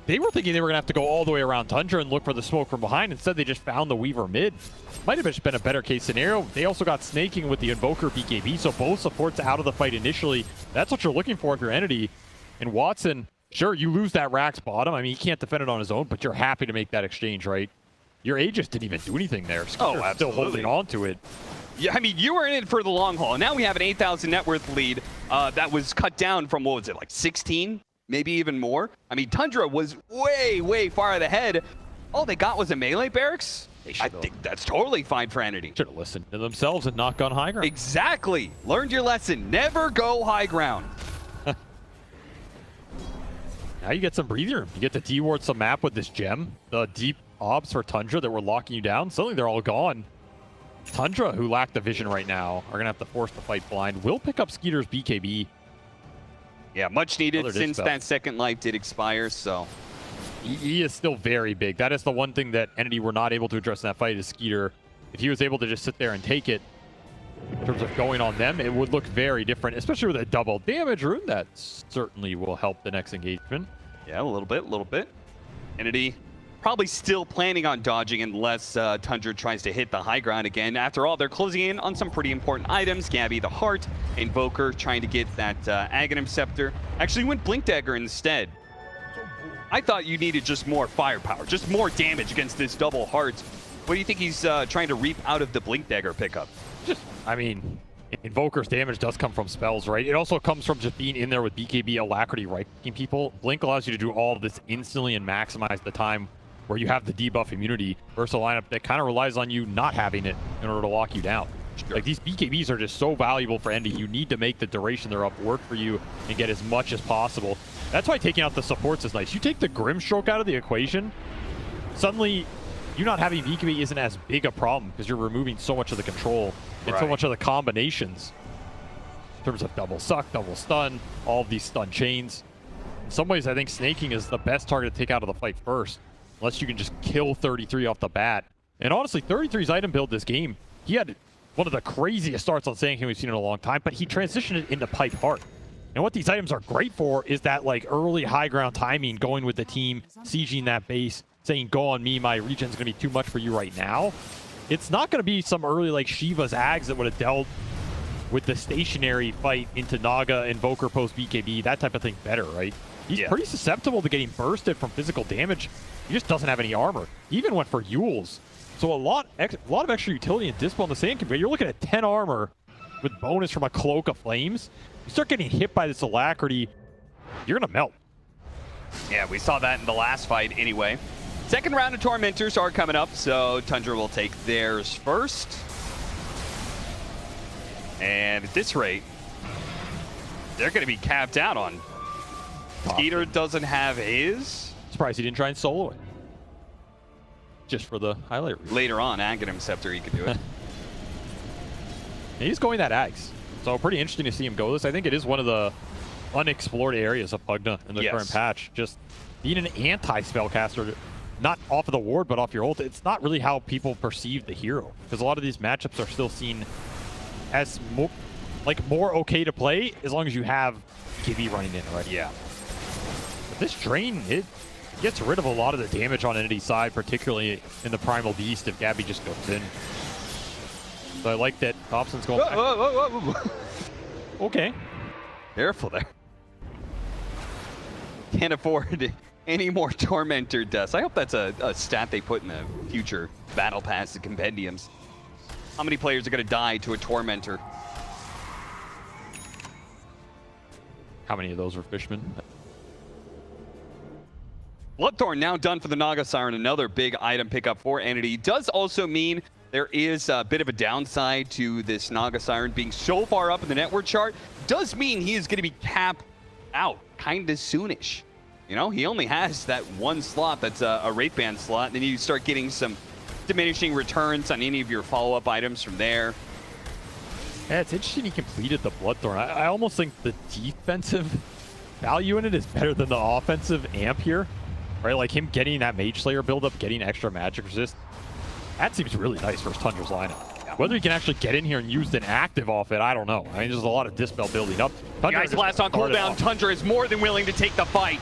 they were thinking they were going to have to go all the way around Tundra and look for the smoke from behind. Instead, they just found the Weaver mid. Might have just been a better case scenario. They also got Sneyking with the Invoker BKB, so both supports out of the fight initially. That's what you're looking for if you're Entity. And Watson, sure, you lose that Rax bottom. I mean, he can't defend it on his own, but you're happy to make that exchange, right? Your Aegis didn't even do anything there. Skiter's still holding on to it. Yeah, I mean, you were in it for the long haul. Now we have an 8,000 net worth lead that was cut down from, what was it, like 16? Maybe even more? I mean, Tundra was way, way far ahead. All they got was a melee barracks? I think that's totally fine for Entity. Should have listened to themselves and not gone high ground. Exactly. Learned your lesson. Never go high ground. Now you get some breather room. You get to deward some map with this gem. The deep obs for Tundra that were locking you down. Suddenly they're all gone. Tundra, who lack the vision right now, are going to have to force the fight blind. Will pick up Skiter's BKB. Yeah, much needed since that second life did expire, so. He is still very big. That is the one thing that Entity were not able to address in that fight is Skiter if he was able to just sit there and take it, in terms of going on them, it would look very different, especially with a double damage rune. That certainly will help the next engagement. Yeah, a little bit. Entity probably still planning on dodging unless Tundra tries to hit the high ground again. After all, they're closing in on some pretty important items. Gabby the Heart, Invoker trying to get that Aghanim Scepter. Actually went Blink Dagger instead. I thought you needed just more firepower, just more damage against this double Heart. What do you think he's trying to reap out of the Blink Dagger pickup? I mean, Invoker's damage does come from spells, right? It also comes from just being in there with BKB Alacrity, right-clicking people. Blink allows you to do all of this instantly and maximize the time where you have the debuff immunity versus a lineup that kind of relies on you not having it in order to lock you down. Sure. Like, these BKBs are just so valuable for Endy. You need to make the duration they're up work for you and get as much as possible. That's why taking out the supports is nice. You take the Grimstroke out of the equation, suddenly you not having BKB isn't as big a problem because you're removing so much of the control and so much of the combinations in terms of double suck, double stun, all of these stun chains. In some ways, I think Sneyking is the best target to take out of the fight first, unless you can just kill 33 off the bat. And honestly, 33's item build this game, he had one of the craziest starts on Sneyking we've seen in a long time, but he transitioned it into Pipe Heart. And what these items are great for is that like early high ground timing, going with the team, sieging that base, saying, go on me, my regen's gonna be too much for you right now. It's not gonna be some early like Shiva's Ags that would have dealt with the stationary fight into Naga, Invoker, post BKB, that type of thing better, right? He's pretty susceptible to getting bursted from physical damage. He just doesn't have any armor. He even went for Yules. So a lot of extra utility and Dispel in the Sand Convey. You're looking at 10 armor with bonus from a Cloak of Flames. You start getting hit by this Alacrity, you're gonna melt. Yeah, we saw that in the last fight anyway. Second round of Tormentors are coming up, so Tundra will take theirs first. And at this rate, they're going to be capped out on. Skeeter doesn't have his. Surprised he didn't try and solo it. Just for the highlight reel. Later on, Aghanim Scepter, he could do it. He's going that Ags. So pretty interesting to see him go this. I think it is one of the unexplored areas of Pugna in the current patch. Just being an anti-spellcaster, not off of the ward, but off your ult. It's not really how people perceive the hero, because a lot of these matchups are still seen as more okay to play as long as you have Gibby running in, right? Yeah. But this Drain, it gets rid of a lot of the damage on Entity's side, particularly in the Primal Beast if Gabby just goes in. So I like that Topson's going back. Whoa. Okay. Careful there. Can't afford any more Tormentor deaths. I hope that's a stat they put in the future Battle Pass and compendiums. How many players are going to die to a Tormentor? How many of those were Fishman? Bloodthorn now done for the Naga Siren. Another big item pickup for Entity. Does also mean there is a bit of a downside to this Naga Siren being so far up in the network chart. Does mean he is going to be capped out kind of soonish. You know, he only has that one slot that's a Wraith Band slot, and then you start getting some diminishing returns on any of your follow-up items from there. Yeah, it's interesting he completed the Bloodthorn. I almost think the defensive value in it is better than the offensive amp here. Right, like him getting that Mage Slayer build-up, getting extra magic resist. That seems really nice for Tundra's lineup. Whether he can actually get in here and use an active off it, I don't know. I mean, there's a lot of Dispel building up. Guys, blast on cooldown. Tundra is more than willing to take the fight.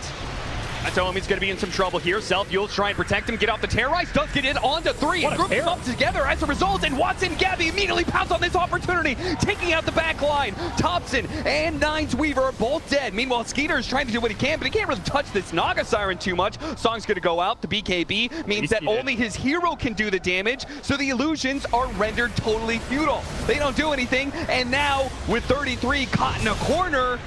Kataomi's going to be in some trouble here. Self-Yules try and protect him. Get off the Terrorize. Does get in onto 3. And groups them up together as a result. And Watson Gabby immediately pounce on this opportunity, taking out the back line. Topson and Nine's Weaver are both dead. Meanwhile, Skeeter is trying to do what he can, but he can't really touch this Naga Siren too much. Song's going to go out. The BKB means that only his hero can do the damage, so the illusions are rendered totally futile. They don't do anything, and now with 33 caught in a corner,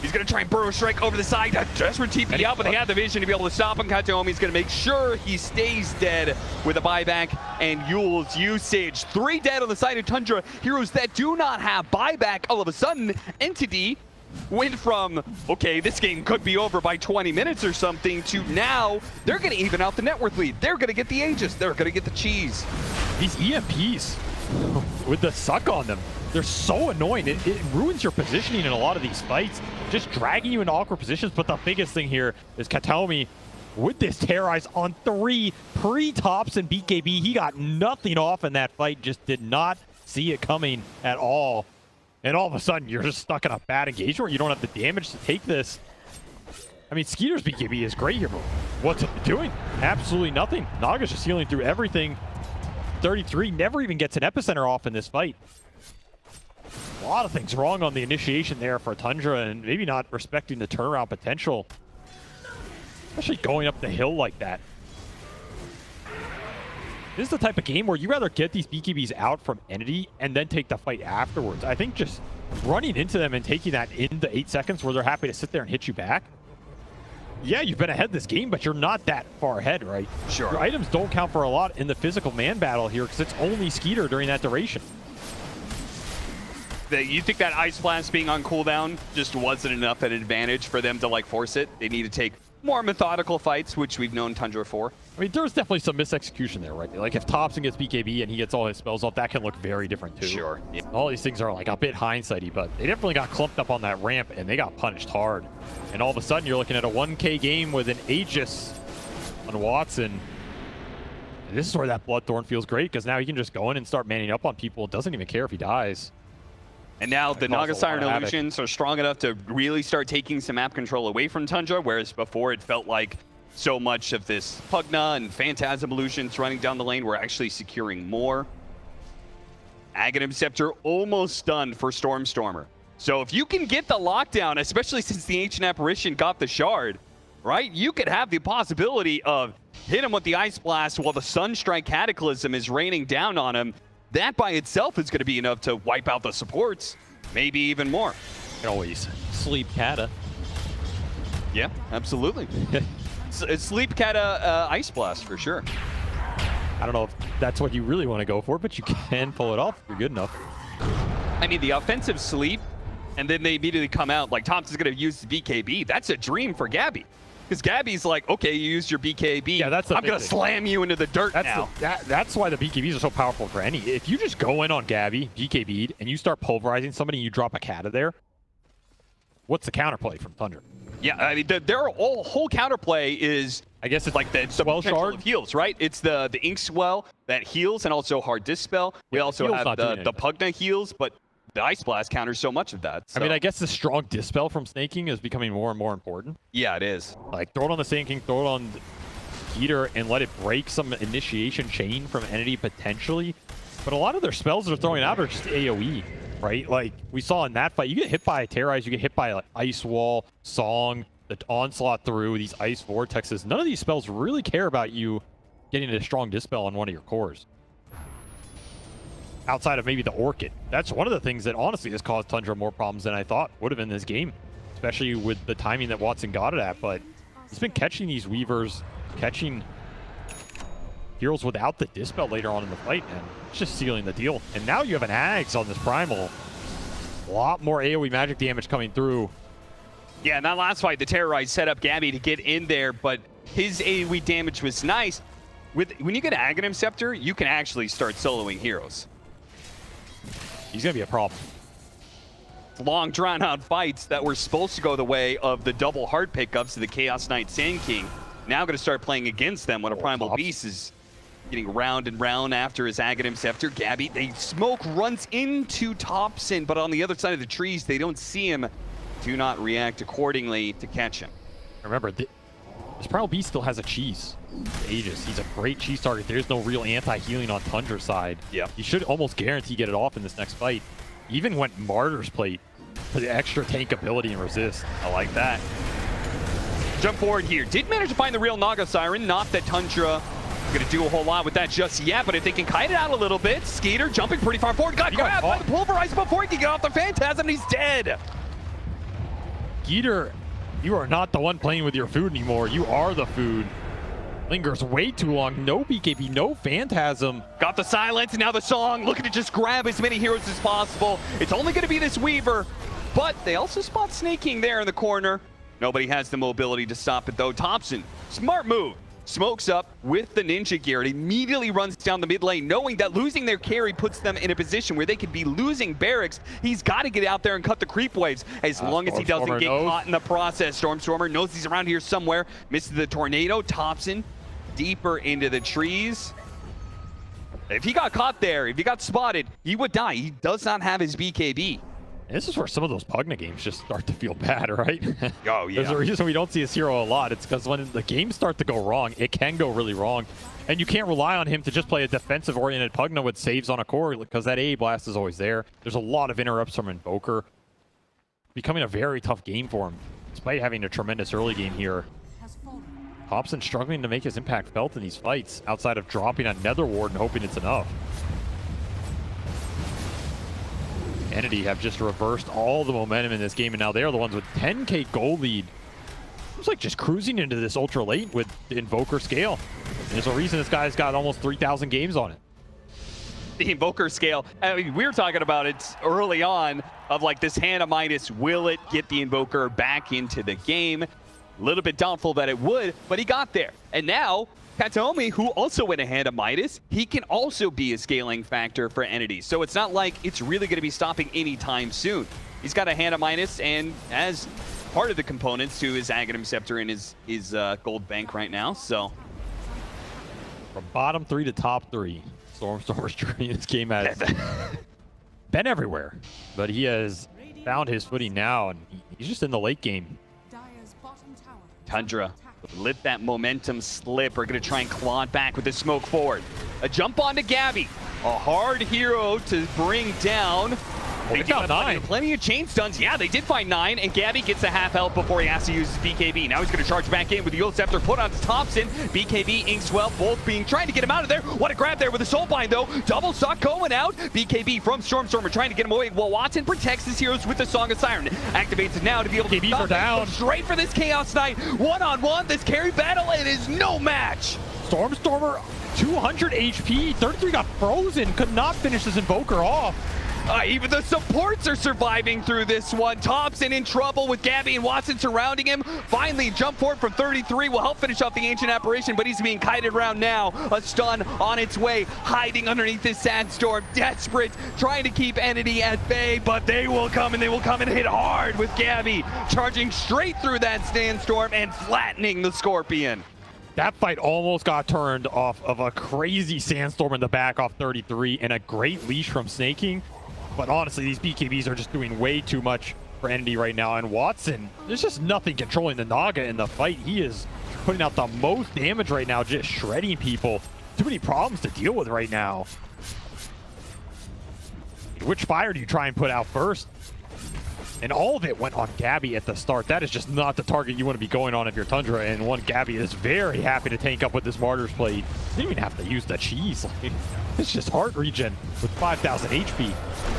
he's going to try and Burrow Strike over the side. Desperate TP out, but they have the vision to be able to stop him. Kataomi's going to make sure he stays dead with a buyback and Yule's usage. 3 dead on the side of Tundra. Heroes that do not have buyback. All of a sudden, Entity went from, okay, this game could be over by 20 minutes or something, to now they're going to even out the network lead. They're going to get the Aegis. They're going to get the cheese. These EMPs with the suck on them, they're so annoying. It ruins your positioning in a lot of these fights, just dragging you into awkward positions. But the biggest thing here is Kataomi with this terrorize on 3 pre-Topson BKB. He got nothing off in that fight, just did not see it coming at all. And all of a sudden, you're just stuck in a bad engagement where you don't have the damage to take this. I mean, Skiter's BKB is great here, but what's it doing? Absolutely nothing. Naga's just healing through everything. 33 never even gets an epicenter off in this fight. A lot of things wrong on the initiation there for Tundra, and maybe not respecting the turnaround potential. Especially going up the hill like that. This is the type of game where you rather get these BKBs out from Entity and then take the fight afterwards. I think just running into them and taking that in the 8 seconds where they're happy to sit there and hit you back. Yeah, you've been ahead this game, but you're not that far ahead, right? Sure. Your items don't count for a lot in the physical man battle here because it's only Skiter during that duration. You think that Ice Blast being on cooldown just wasn't enough an advantage for them to like force it? They need to take more methodical fights, which we've known Tundra for. I mean, there's definitely some misexecution there, right? Like if Topson gets BKB and he gets all his spells off, that can look very different too. Sure. Yeah. All these things are like a bit hindsighty, but they definitely got clumped up on that ramp and they got punished hard. And all of a sudden, you're looking at a 1K game with an Aegis on Watson. And this is where that Bloodthorn feels great because now he can just go in and start manning up on people. It doesn't even care if he dies. And now the Naga Siren Illusions are strong enough to really start taking some map control away from Tundra, whereas before it felt like so much of this Pugna and Phantasm Illusions running down the lane were actually securing more. Aghanim Scepter almost done for Stormstormer. So if you can get the lockdown, especially since the Ancient Apparition got the shard, right, you could have the possibility of hit him with the Ice Blast while the Sunstrike Cataclysm is raining down on him. That by itself is going to be enough to wipe out the supports, maybe even more. You can always sleep Kata. Yeah, absolutely. Sleep Kata Ice Blast for sure. I don't know if that's what you really want to go for, but you can pull it off if you're good enough. I mean, the offensive sleep, and then they immediately come out like Topson's going to use the BKB. That's a dream for Gabby. Because Gabby's like, okay, you used your BKB. Yeah, that's I'm going to slam you into the dirt now. That's why the BKBs are so powerful for any. If you just go in on Gabby, BKB'd, and you start pulverizing somebody and you drop a Kata there, what's the counterplay from Thunder? Yeah, I mean, their whole counterplay is, I guess it's like the Swell Shard heals, right? It's the Ink Swell that heals and also Hard Dispel. We also have the Pugna heals, but the Ice Blast counters so much of that. So. I mean, I guess the strong Dispel from Sneyking is becoming more and more important. Yeah, it is. Like, throw it on the Sneyking, throw it on Heater, and let it break some initiation chain from Entity potentially. But a lot of their spells they're throwing out are just AoE, right? Like, we saw in that fight, you get hit by a Terrorize, you get hit by like Ice Wall, Song, the Onslaught through, these Ice Vortexes. None of these spells really care about you getting a strong Dispel on one of your cores. Outside of maybe the Orchid. That's one of the things that honestly has caused Tundra more problems than I thought would have in this game, especially with the timing that Watson got it at. But he's been catching these Weavers, catching heroes without the Dispel later on in the fight, and it's just sealing the deal. And now you have an Axe on this Primal. A lot more AoE magic damage coming through. Yeah, in that last fight, the Terrorize set up Gabby to get in there, but his AoE damage was nice. When you get Aghanim Scepter, you can actually start soloing heroes. He's going to be a problem. Long, drawn-out fights that were supposed to go the way of the double hard pickups of the Chaos Knight Sneyking. Now going to start playing against them when a Primal Beast is getting round and round after his Aghanim Scepter. Gabby, the smoke runs into Topson, but on the other side of the trees, they don't see him. Do not react accordingly to catch him. Remember, this Primal Beast still has a cheese. Aegis. He's a great cheese target. There's no real anti-healing on Tundra's side. Yeah. You should almost guarantee get it off in this next fight. Even went Martyr's Plate for the extra tank ability and resist. I like that. Jump forward here. Did manage to find the real Naga Siren. Not that Tundra going to do a whole lot with that just yet, but if they can kite it out a little bit, Skiter jumping pretty far forward. Got grabbed by the Pulverize before he can get off the Phantasm, and he's dead. Skiter, you are not the one playing with your food anymore. You are the food. Lingers way too long. No BKB, no Phantasm. Got the silence, now the Song. Looking to just grab as many heroes as possible. It's only going to be this Weaver, but they also spot Sneyking there in the corner. Nobody has the mobility to stop it, though. Topson, smart move. smokes up with the ninja gear. It immediately runs down the mid lane, knowing that losing their carry puts them in a position where they could be losing barracks. He's got to get out there and cut the creep waves as long as he doesn't get caught in the process. Stormstormer knows he's around here somewhere. Misses the tornado. Topson deeper into the trees. If he got caught there, if he got spotted, he would die. He does not have his BKB. And this is where some of those Pugna games just start to feel bad, right? Oh, yeah. There's a reason we don't see his hero a lot. It's because when the games start to go wrong, it can go really wrong. And you can't rely on him to just play a defensive-oriented Pugna with saves on a core, because that A blast is always there. There's a lot of interrupts from Invoker. Becoming a very tough game for him, despite having a tremendous early game here. Topson struggling to make his impact felt in these fights, outside of dropping a Nether Ward and hoping it's enough. Entity have just reversed all the momentum in this game, and now they're the ones with 10k goal lead. It's like just cruising into this ultra late with Invoker scale. And there's a reason this guy's got almost 3,000 games on it. The Invoker scale, I mean, we were talking about it early on of like this Hannah Midas, will it get the Invoker back into the game? A little bit doubtful that it would, but he got there. And now Kataomi, who also went ahead of Midas, he can also be a scaling factor for Entity. So it's not like it's really going to be stopping anytime soon. He's got a hand of Midas, and as part of the components to his Aghanim Scepter in his gold bank right now. So from bottom 3 to top 3, Stormstormer's journey in this game has been everywhere. But he has found his footing now, and he's just in the late game. Tundra let that momentum slip. We're going to try and claw it back with the smoke forward. A jump onto Gabby. A hard hero to bring down. They got 9. Plenty of chain stuns. Yeah, they did find 9, and Gabby gets a half health before he has to use his BKB. Now he's going to charge back in with the Eul Scepter put on Topson. BKB, Inkswell, both trying to get him out of there. What a grab there with the Soulbind, though. Double stock going out. BKB from Stormstormer trying to get him away. Well, Watson protects his heroes with the Song of Siren. Activates it now to be able to stop down. Straight for this Chaos Knight. One-on-one, this carry battle, it is no match. Stormstormer, 200 HP. 33 got frozen. Could not finish this Invoker off. Even the supports are surviving through this one. Topson in trouble with Gabby and Watson surrounding him. Finally, jump forward from 33 will help finish off the Ancient Apparition, but he's being kited around now. A stun on its way, hiding underneath this Sandstorm. Desperate, trying to keep Entity at bay, but they will come and hit hard with Gabby. Charging straight through that Sandstorm and flattening the Scorpion. That fight almost got turned off of a crazy Sandstorm in the back off 33 and a great leash from Sneyking. But honestly, these BKBs are just doing way too much for Entity right now. And Watson, there's just nothing controlling the Naga in the fight. He is putting out the most damage right now, just shredding people. Too many problems to deal with right now. Which fire do you try and put out first? And all of it went on Gabby at the start. That is just not the target you want to be going on if you're Tundra. And one Gabby is very happy to tank up with this Martyr's Plate. Didn't even have to use the cheese. It's just heart regen with 5,000 HP.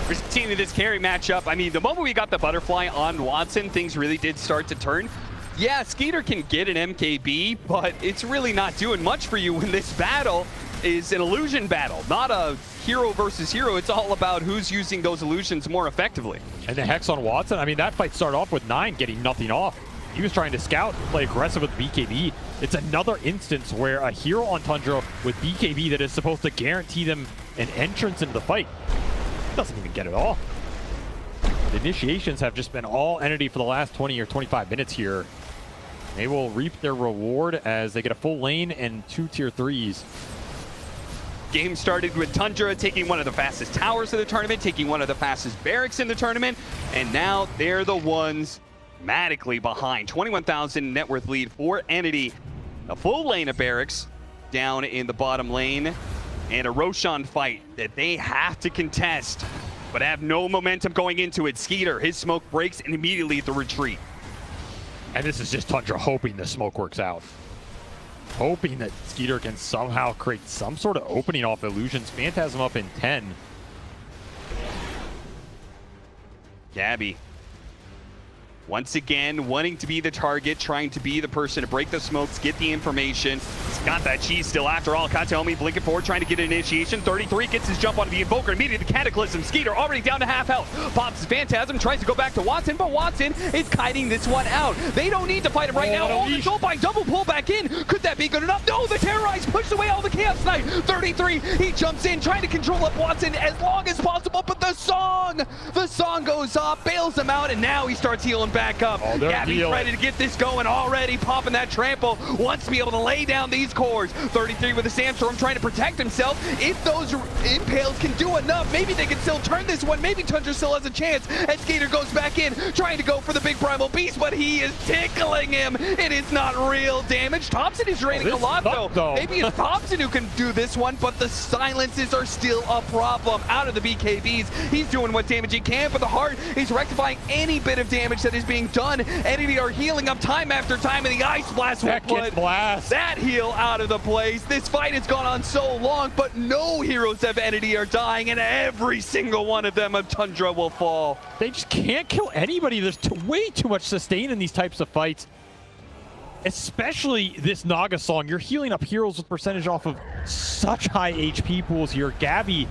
We're seeing this carry matchup. I mean, the moment we got the butterfly on Watson, things really did start to turn. Yeah, Skiter can get an MKB, but it's really not doing much for you when this battle is an illusion battle, not a hero versus hero. It's all about who's using those illusions more effectively. And the Hex on Watson, I mean, that fight started off with 9 getting nothing off. He was trying to scout, play aggressive with BKB. It's another instance where a hero on Tundra with BKB that is supposed to guarantee them an entrance into the fight doesn't even get it off. The initiations have just been all Entity for the last 20 or 25 minutes here. They will reap their reward as they get a full lane and 2 tier 3s. Game started with Tundra taking one of the fastest towers of the tournament, taking one of the fastest barracks in the tournament, and now they're the ones dramatically behind. 21,000 net worth lead for Entity. A full lane of barracks down in the bottom lane, and a Roshan fight that they have to contest, but have no momentum going into it. Skiter, his smoke breaks, and immediately the retreat. And this is just Tundra hoping the smoke works out. Hoping that Skiter can somehow create some sort of opening off illusions. Phantasm up in 10. Gabby Once again, wanting to be the target, trying to be the person to break the smokes, get the information. He's got that cheese still after all. Kataomi blinking forward, trying to get an initiation. 33 gets his jump onto the Invoker. Immediately the Cataclysm. Skiter already down to half health. Pops his Phantasm, tries to go back to Watson, but Watson is kiting this one out. They don't need to fight him right now. Oh, the Soulbind double pull back in. Could that be good enough? No, the Terrorize pushed away all the Chaos Knight. 33, he jumps in, trying to control up Watson as long as possible, but the song goes off, bails him out, and now he starts healing back up. Oh, Gabby's ready to get this going already, popping that trample, wants to be able to lay down these cores. 33 with a Sandstorm trying to protect himself. If those impales can do enough, maybe they can still turn this one. Maybe Tundra still has a chance. And skiter goes back in, trying to go for the big primal beast, but he is tickling him. It is not real damage. Topson is draining a lot though. Maybe it's Topson who can do this one, but the silences are still a problem. Out of the BKBs, he's doing what damage he can, but the heart is rectifying any bit of damage that is being done. Enemy are healing up time after time, and the Ice Blast will put that heal out of the place. This fight has gone on so long, but no heroes of Entity are dying, and every single one of them of Tundra will fall. They just can't kill anybody. There's way too much sustain in these types of fights. Especially this Naga song. You're healing up heroes with percentage off of such high HP pools here. Gabby,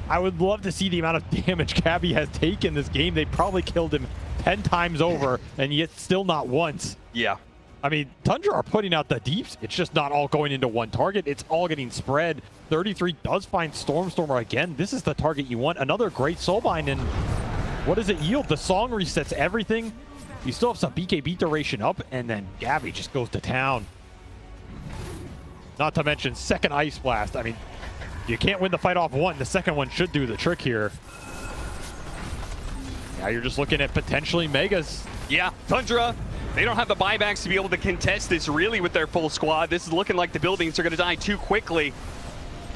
I would love to see the amount of damage Gabby has taken this game. They probably killed him 10 times over, and yet still not once. Yeah. I mean, Tundra are putting out the deeps. It's just not all going into one target. It's all getting spread. 33 does find Stormstormer again. This is the target you want. Another great Soulbind, and what does it yield? The song resets everything. You still have some BKB duration up, and then Gabby just goes to town. Not to mention second Ice Blast. I mean, you can't win the fight off one. The second one should do the trick here. Now you're just looking at potentially Megas. Yeah, Tundra, they don't have the buybacks to be able to contest this really with their full squad. This is looking like the buildings are going to die too quickly.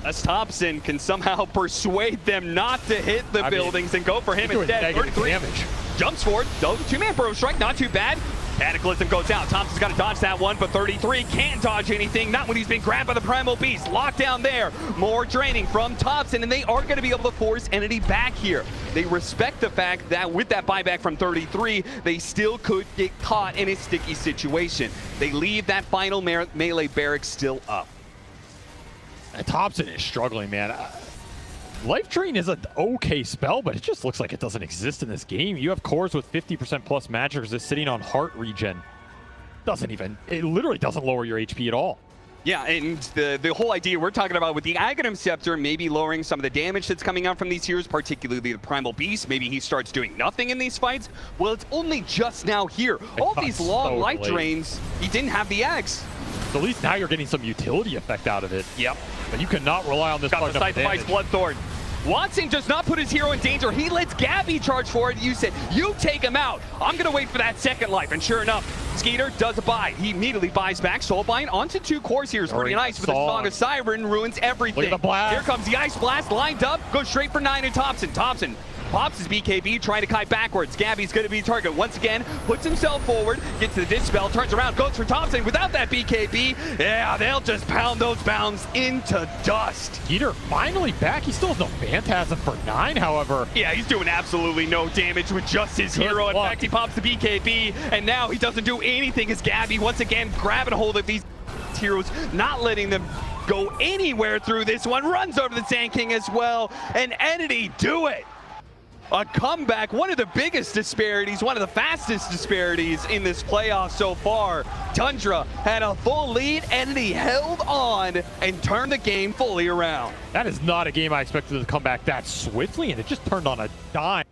As Topson can somehow persuade them not to hit the buildings and go for him instead. 33 damage. Jumps forward. Two-man burrow strike, not too bad. Cataclysm goes out. Thompson's got to dodge that one, but 33 can't dodge anything. Not when he's been grabbed by the Primal Beast. Locked down there. More draining from Topson, and they are going to be able to force Entity back here. They respect the fact that with that buyback from 33, they still could get caught in a sticky situation. They leave that final melee barracks still up. Topson is struggling, man. Life Drain is an okay spell, but it just looks like it doesn't exist in this game. You have cores with 50% plus magic resist sitting on heart regen. It literally doesn't lower your HP at all. Yeah, and the whole idea we're talking about with the Aghanim Scepter, maybe lowering some of the damage that's coming out from these heroes, particularly the Primal Beast. Maybe he starts doing nothing in these fights. Well, it's only just now here. All these long life drains, he didn't have the Axe. So at least now you're getting some utility effect out of it. Yep. But you cannot rely on this part of the damage. Bloodthorn. Watson does not put his hero in danger. He lets Gabby charge for it. You said, you take him out. I'm going to wait for that second life. And sure enough, skiter does a buy. He immediately buys back. Soulbind onto 2 cores here is pretty nice, but the Song of Siren ruins everything. Look at the blast. Here comes the Ice Blast lined up. Goes straight for 9 and Topson. Topson pops his BKB, trying to kite backwards. Gabby's going to be target once again, puts himself forward, gets to the Dispel, turns around, goes for Topson without that BKB. Yeah, they'll just pound those bounds into dust. Skiter finally back. He still has no Phantasm for 9, however. Yeah, he's doing absolutely no damage with just his hero. In fact, he pops the BKB, and now he doesn't do anything as Gabby once again grabbing hold of these heroes, not letting them go anywhere through this one. Runs over the Sneyking as well, and Entity do it. A comeback, one of the biggest disparities, one of the fastest disparities in this playoff so far. Tundra had a full lead, Entity held on and turned the game fully around. That is not a game I expected to come back that swiftly, and it just turned on a dime.